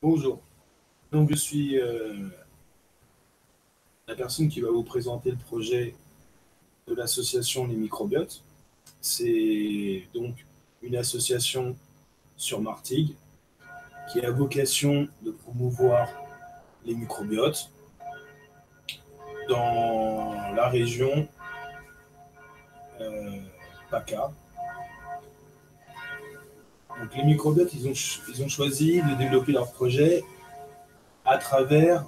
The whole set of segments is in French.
Bonjour. Donc, je suis la personne qui va vous présenter le projet de l'association Les Microbiotes. C'est donc une association sur Martigues qui a vocation de promouvoir les microbiotes dans la région euh, PACA. Donc, les microbiotes, ils ont choisi de développer leur projet à travers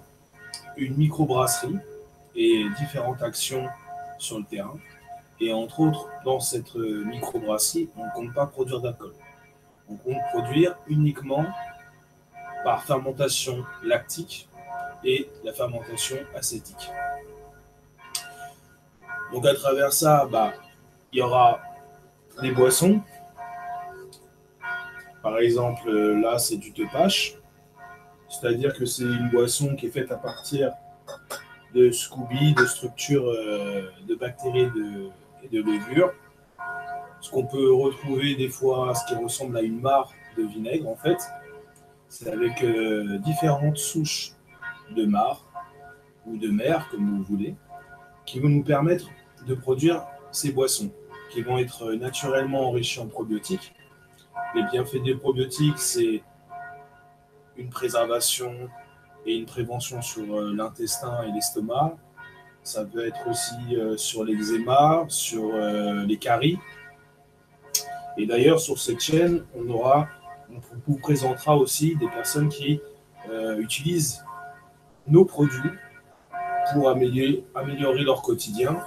une microbrasserie et différentes actions sur le terrain. Et entre autres, dans cette microbrasserie, on ne compte pas produire d'alcool. On compte produire uniquement par fermentation lactique et la fermentation acétique. Donc à travers ça, il y aura des boissons. Par exemple, là, c'est du tepache. C'est-à-dire que c'est une boisson qui est faite à partir de SCOBY, de structures de bactéries et de levures. Ce qu'on peut retrouver des fois, ce qui ressemble à une mare de vinaigre, en fait, c'est avec différentes souches de mare ou de mer, comme vous voulez, qui vont nous permettre de produire ces boissons, qui vont être naturellement enrichies en probiotiques. Les bienfaits des probiotiques, c'est une préservation et une prévention sur l'intestin et l'estomac. Ça peut être aussi sur l'eczéma, sur les caries. Et d'ailleurs, sur cette chaîne, on vous présentera aussi des personnes qui utilisent nos produits pour améliorer leur quotidien.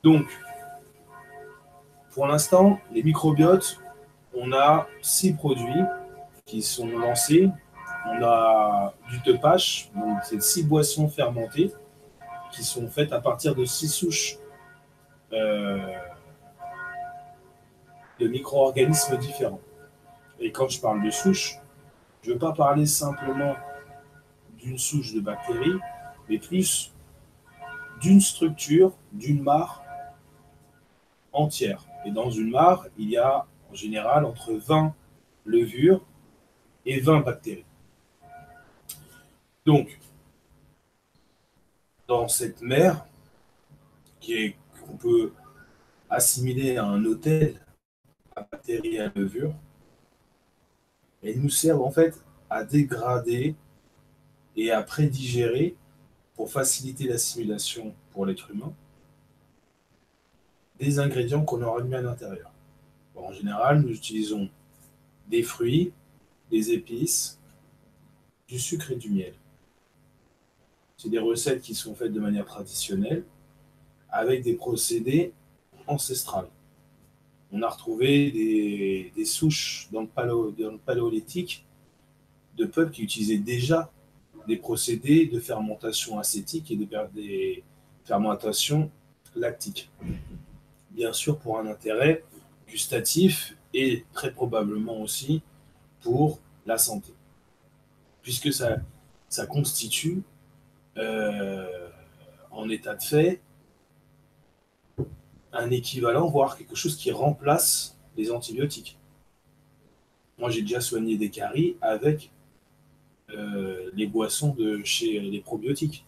Donc, pour l'instant, les microbiotes, on a 6 produits qui sont lancés. On a du tepache, donc c'est 6 boissons fermentées qui sont faites à partir de 6 souches euh, de micro-organismes différents. Et quand je parle de souches, je ne veux pas parler simplement d'une souche de bactéries, mais plus d'une structure, d'une mare entière. Et dans une mare, il y a en général entre 20 levures et 20 bactéries. Donc, dans cette mer, qu'on peut assimiler à un hôtel à bactéries et à levures, elles nous servent en fait à dégrader et à prédigérer pour faciliter l'assimilation pour l'être humain des ingrédients qu'on aura mis à l'intérieur. Bon, en général, nous utilisons des fruits, des épices, du sucre et du miel. C'est des recettes qui sont faites de manière traditionnelle avec des procédés ancestrales. On a retrouvé des souches dans le paléolithique de peuples qui utilisaient déjà des procédés de fermentation acétique et des fermentations lactiques. Bien sûr pour un intérêt gustatif et très probablement aussi pour la santé, puisque ça constitue en état de fait un équivalent, voire quelque chose qui remplace les antibiotiques. Moi, j'ai déjà soigné des caries avec les boissons de chez les probiotiques,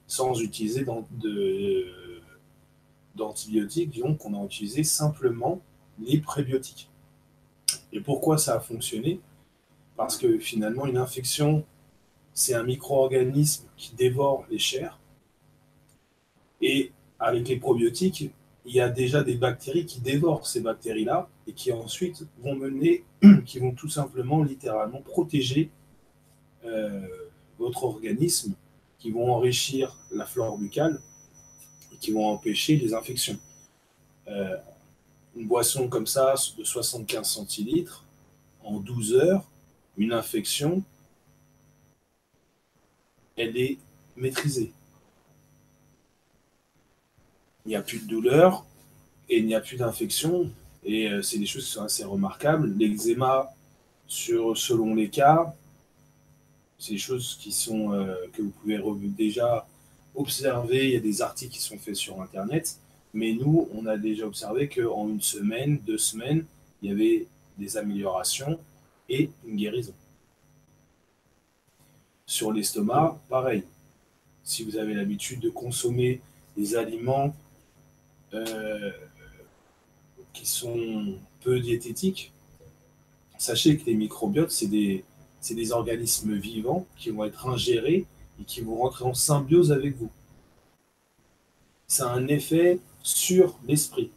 sans utiliser d'antibiotiques, donc on a utilisé simplement les prébiotiques. Et pourquoi ça a fonctionné? Parce que finalement, une infection, c'est un micro-organisme qui dévore les chairs. Et avec les probiotiques, il y a déjà des bactéries qui dévorent ces bactéries-là et qui ensuite vont qui vont tout simplement, littéralement, protéger euh, votre organisme, qui vont enrichir la flore buccale et qui vont empêcher les infections. Euh, une boisson comme ça, de 75 centilitres, en 12 heures, une infection, elle est maîtrisée. Il n'y a plus de douleur et il n'y a plus d'infection. Et c'est des choses qui sont assez remarquables. L'eczéma, selon les cas, c'est des choses que vous pouvez déjà observer. Il y a des articles qui sont faits sur Internet. Mais nous, on a déjà observé qu'en une semaine, 2 semaines, il y avait des améliorations et une guérison. Sur l'estomac, pareil. Si vous avez l'habitude de consommer des aliments qui sont peu diététiques, sachez que les microbiotes, c'est des organismes vivants qui vont être ingérés et qui vont rentrer en symbiose avec vous. Ça a un effet sur l'esprit.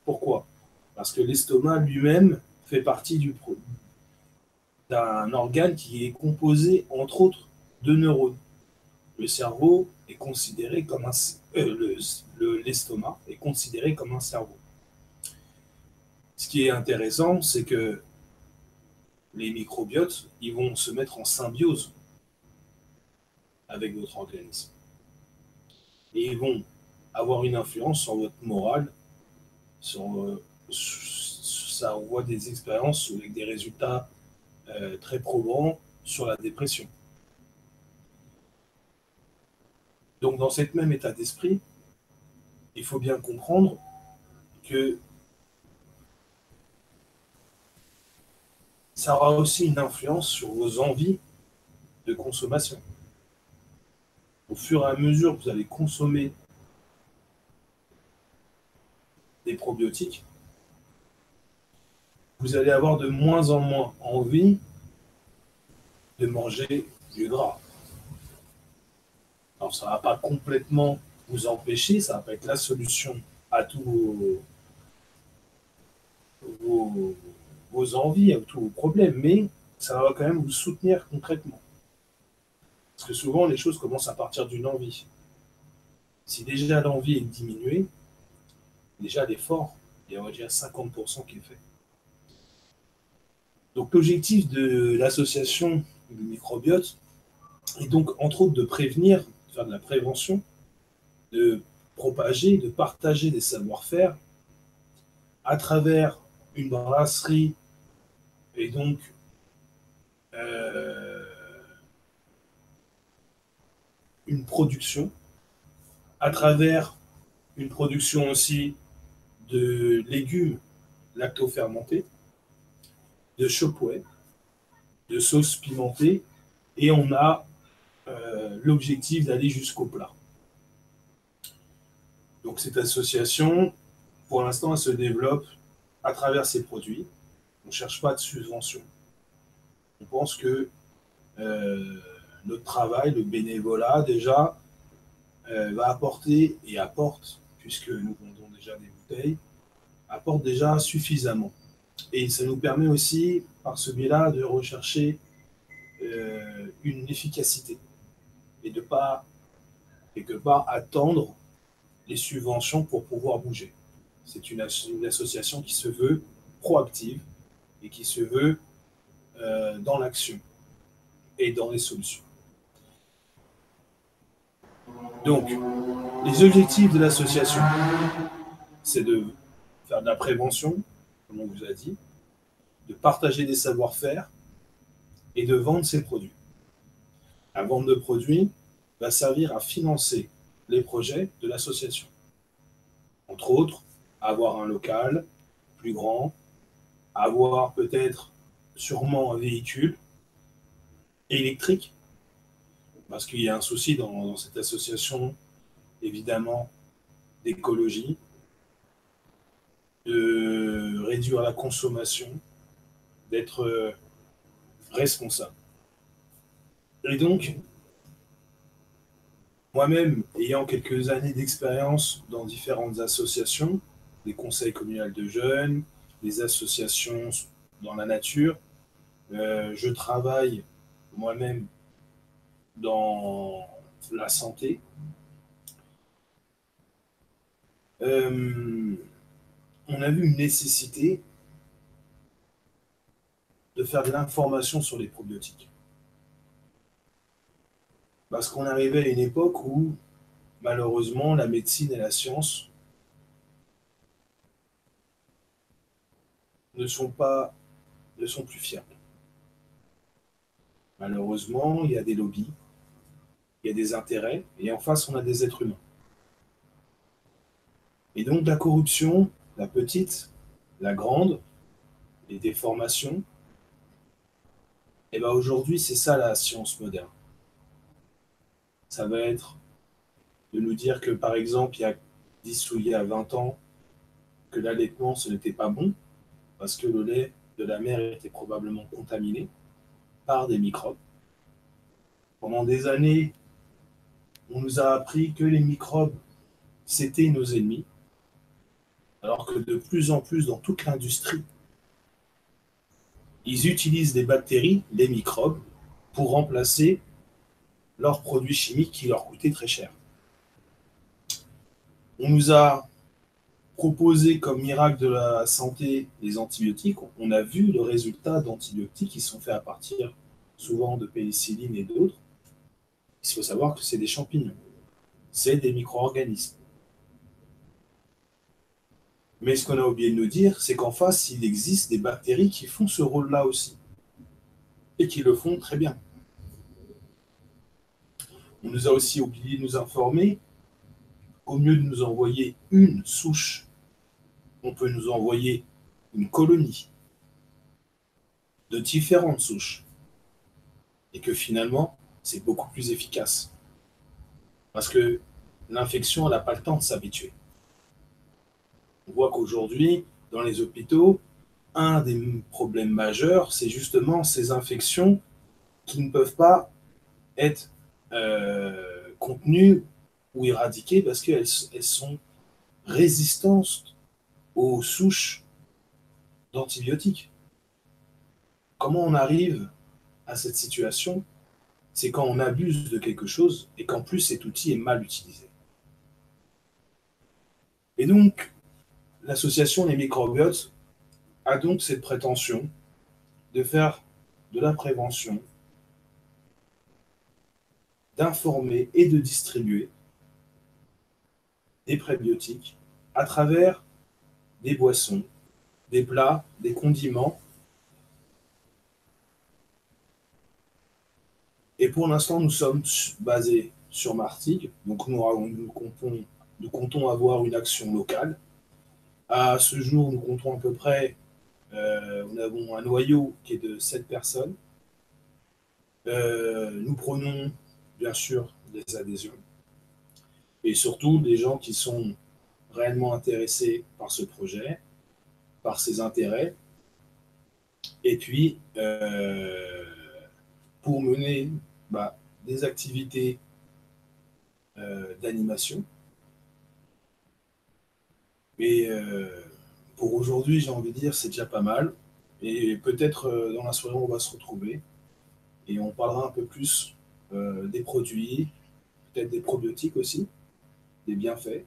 Pourquoi? Parce que l'estomac lui-même fait partie d'un organe qui est composé, entre autres, de neurones. Le cerveau est considéré comme l'estomac est considéré comme un cerveau. Ce qui est intéressant, c'est que les microbiotes, ils vont se mettre en symbiose avec votre organisme. Et ils vont avoir une influence sur votre morale, ça, on voit des expériences avec des résultats très probants sur la dépression. Donc, dans cet même état d'esprit, il faut bien comprendre que ça aura aussi une influence sur vos envies de consommation. Au fur et à mesure que vous allez consommer des probiotiques, vous allez avoir de moins en moins envie de manger du gras. Alors, ça ne va pas complètement vous empêcher, ça ne va pas être la solution à tous vos envies, à tous vos problèmes, mais ça va quand même vous soutenir concrètement. Parce que souvent, les choses commencent à partir d'une envie. Si déjà l'envie est diminuée, déjà l'effort, il y a déjà 50% qui est fait. Donc l'objectif de l'association du microbiote est donc entre autres de prévenir, de faire de la prévention, de propager, de partager des savoir-faire à travers une brasserie et donc une production, à travers une production aussi de légumes lactofermentés, de chopouet, de sauces pimentées, et on a l'objectif d'aller jusqu'au plat. Donc cette association, pour l'instant, elle se développe à travers ses produits. On ne cherche pas de subvention. On pense que notre travail, le bénévolat, déjà, va apporter et apporte, puisque nous vendons déjà des bouteilles, apporte déjà suffisamment. Et ça nous permet aussi, par ce biais-là, de rechercher une efficacité et de ne pas, quelque part, attendre les subventions pour pouvoir bouger. C'est une association qui se veut proactive et qui se veut dans l'action et dans les solutions. Donc, les objectifs de l'association, c'est de faire de la prévention, comme on vous a dit, de partager des savoir-faire et de vendre ses produits. La vente de produits va servir à financer les projets de l'association. Entre autres, avoir un local plus grand, avoir peut-être sûrement un véhicule électrique, parce qu'il y a un souci dans cette association, évidemment, d'écologie, de réduire la consommation, d'être responsable. Et donc, moi-même, ayant quelques années d'expérience dans différentes associations, des conseils communaux de jeunes, des associations dans la nature, je travaille moi-même dans la santé. On a vu une nécessité de faire de l'information sur les probiotiques. Parce qu'on arrivait à une époque où, malheureusement, la médecine et la science ne sont plus fiables. Malheureusement, il y a des lobbies, il y a des intérêts, et en face, on a des êtres humains. Et donc, la corruption, la petite, la grande, les déformations, Et bien aujourd'hui, c'est ça la science moderne. Ça va être de nous dire que, par exemple, il y a 10 ou il y a 20 ans, que l'allaitement, ce n'était pas bon, parce que le lait de la mère était probablement contaminé par des microbes. Pendant des années, on nous a appris que les microbes, c'était nos ennemis, alors que de plus en plus dans toute l'industrie, ils utilisent des bactéries, des microbes, pour remplacer leurs produits chimiques qui leur coûtaient très cher. On nous a proposé comme miracle de la santé les antibiotiques. On a vu le résultat d'antibiotiques qui sont faits à partir souvent de pénicilline et d'autres. Il faut savoir que c'est des champignons, c'est des micro-organismes. Mais ce qu'on a oublié de nous dire, c'est qu'en face, il existe des bactéries qui font ce rôle-là aussi, et qui le font très bien. On nous a aussi oublié de nous informer qu'au mieux de nous envoyer une souche, on peut nous envoyer une colonie de différentes souches, et que finalement, c'est beaucoup plus efficace. Parce que l'infection, elle n'a pas le temps de s'habituer. On voit qu'aujourd'hui, dans les hôpitaux, un des problèmes majeurs, c'est justement ces infections qui ne peuvent pas être contenues ou éradiquées parce qu'elles sont résistantes aux souches d'antibiotiques. Comment on arrive à cette situation? C'est quand on abuse de quelque chose et qu'en plus cet outil est mal utilisé. Et donc, l'association Les Microbiotes a donc cette prétention de faire de la prévention, d'informer et de distribuer des prébiotiques à travers des boissons, des plats, des condiments. Et pour l'instant, nous sommes basés sur Martigues, donc nous comptons avoir une action locale. À ce jour, nous comptons à peu près, nous avons un noyau qui est de 7 personnes. Nous prenons bien sûr des adhésions et surtout des gens qui sont réellement intéressés par ce projet, par ses intérêts, et puis pour mener des activités d'animation. Et pour aujourd'hui, j'ai envie de dire, c'est déjà pas mal. Et peut-être dans la soirée, on va se retrouver et on parlera un peu plus des produits, peut-être des probiotiques aussi, des bienfaits,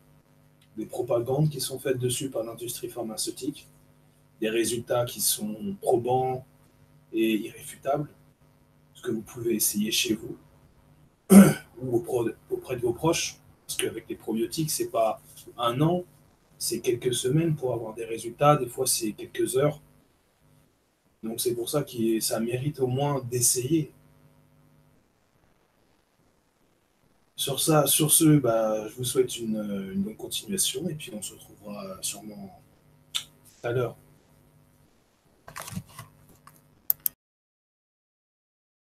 des propagandes qui sont faites dessus par l'industrie pharmaceutique, des résultats qui sont probants et irréfutables, ce que vous pouvez essayer chez vous ou auprès de vos proches, parce qu'avec les probiotiques, c'est pas un an, c'est quelques semaines pour avoir des résultats, des fois c'est quelques heures. Donc c'est pour ça que ça mérite au moins d'essayer. Sur ce, je vous souhaite une bonne continuation et puis on se retrouvera sûrement tout à l'heure.